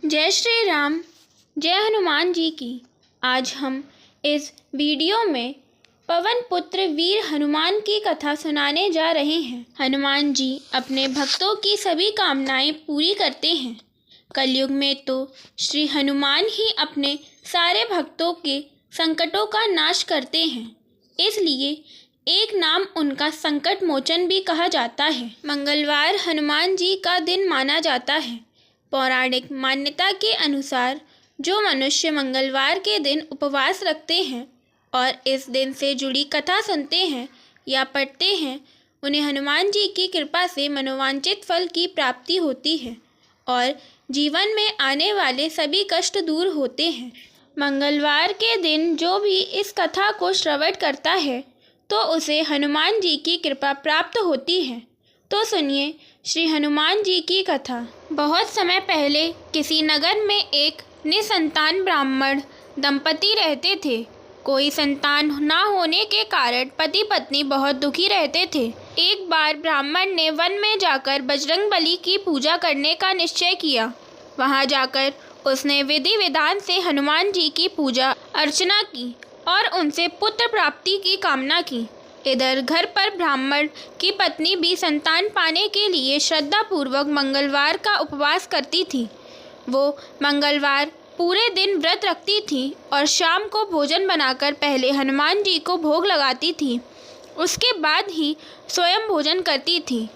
जय श्री राम, जय हनुमान जी की। आज हम इस वीडियो में पवन पुत्र वीर हनुमान की कथा सुनाने जा रहे हैं। हनुमान जी अपने भक्तों की सभी कामनाएं पूरी करते हैं। कलयुग में तो श्री हनुमान ही अपने सारे भक्तों के संकटों का नाश करते हैं, इसलिए एक नाम उनका संकट मोचन भी कहा जाता है। मंगलवार हनुमान जी का दिन माना जाता है। पौराणिक मान्यता के अनुसार जो मनुष्य मंगलवार के दिन उपवास रखते हैं और इस दिन से जुड़ी कथा सुनते हैं या पढ़ते हैं, उन्हें हनुमान जी की कृपा से मनोवांछित फल की प्राप्ति होती है और जीवन में आने वाले सभी कष्ट दूर होते हैं। मंगलवार के दिन जो भी इस कथा को श्रवण करता है तो उसे हनुमान जी की कृपा प्राप्त होती है। तो सुनिए श्री हनुमान जी की कथा। बहुत समय पहले किसी नगर में एक निसंतान ब्राह्मण दंपति रहते थे। कोई संतान ना होने के कारण पति पत्नी बहुत दुखी रहते थे। एक बार ब्राह्मण ने वन में जाकर बजरंगबली की पूजा करने का निश्चय किया। वहां जाकर उसने विधि विधान से हनुमान जी की पूजा अर्चना की और उनसे पुत्र प्राप्ति की कामना की। इधर घर पर ब्राह्मण की पत्नी भी संतान पाने के लिए श्रद्धा पूर्वक मंगलवार का उपवास करती थी। वो मंगलवार पूरे दिन व्रत रखती थी और शाम को भोजन बनाकर पहले हनुमान जी को भोग लगाती थी, उसके बाद ही स्वयं भोजन करती थी।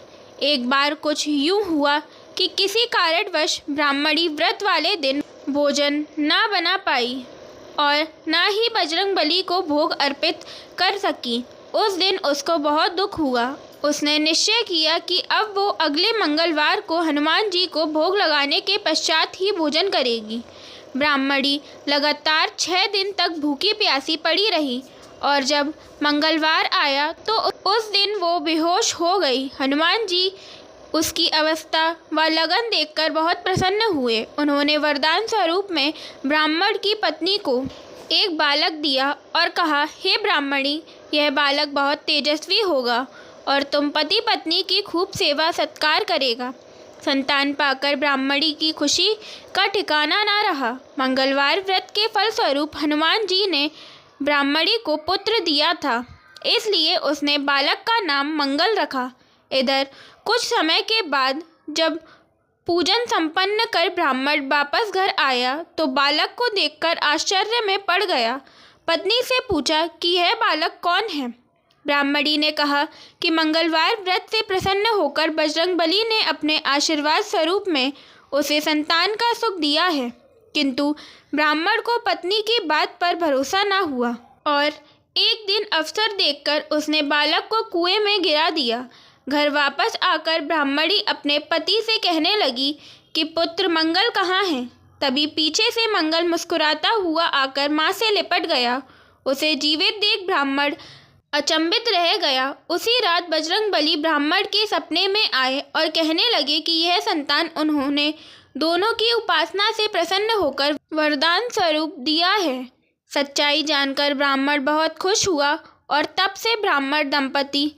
एक बार कुछ यूँ हुआ कि किसी कारणवश ब्राह्मणी व्रत वाले दिन भोजन ना बना पाई और ना ही बजरंगबली को भोग अर्पित कर सकी। उस दिन उसको बहुत दुख हुआ। उसने निश्चय किया कि अब वो अगले मंगलवार को हनुमान जी को भोग लगाने के पश्चात ही भोजन करेगी। ब्राह्मणी लगातार 6 दिन तक भूखी प्यासी पड़ी रही और जब मंगलवार आया तो उस दिन वो बेहोश हो गई। हनुमान जी उसकी अवस्था व लगन देखकर बहुत प्रसन्न हुए। उन्होंने वरदान स्वरूप में ब्राह्मण की पत्नी को एक बालक दिया और कहा, हे ब्राह्मणी, यह बालक बहुत तेजस्वी होगा और तुम पति पत्नी की खूब सेवा सत्कार करेगा। संतान पाकर ब्राह्मणी की खुशी का ठिकाना ना रहा। मंगलवार व्रत के फलस्वरूप हनुमान जी ने ब्राह्मणी को पुत्र दिया था, इसलिए उसने बालक का नाम मंगल रखा। इधर कुछ समय के बाद जब पूजन संपन्न कर ब्राह्मण वापस घर आया तो बालक को देखकर आश्चर्य में पड़ गया। पत्नी से पूछा कि यह बालक कौन है। ब्राह्मणी ने कहा कि मंगलवार व्रत से प्रसन्न होकर बजरंगबली ने अपने आशीर्वाद स्वरूप में उसे संतान का सुख दिया है। किंतु ब्राह्मण को पत्नी की बात पर भरोसा न हुआ और एक दिन अवसर देखकर उसने बालक को कुएं में गिरा दिया। घर वापस आकर ब्राह्मणी अपने पति से कहने लगी कि पुत्र मंगल कहाँ है। तभी पीछे से मंगल मुस्कुराता हुआ आकर माँ से लिपट गया। उसे जीवित देख ब्राह्मण अचंभित रह गया। उसी रात बजरंगबली ब्राह्मण के सपने में आए और कहने लगे कि यह संतान उन्होंने दोनों की उपासना से प्रसन्न होकर वरदान स्वरूप दिया है। सच्चाई जानकर ब्राह्मण बहुत खुश हुआ और तब से ब्राह्मण दंपति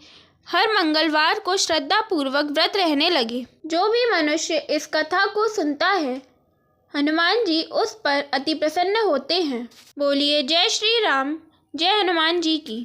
हर मंगलवार को श्रद्धा पूर्वक व्रत रहने लगे। जो भी मनुष्य इस कथा को सुनता है, हनुमान जी उस पर अति प्रसन्न होते हैं। बोलिए जय श्री राम, जय हनुमान जी की।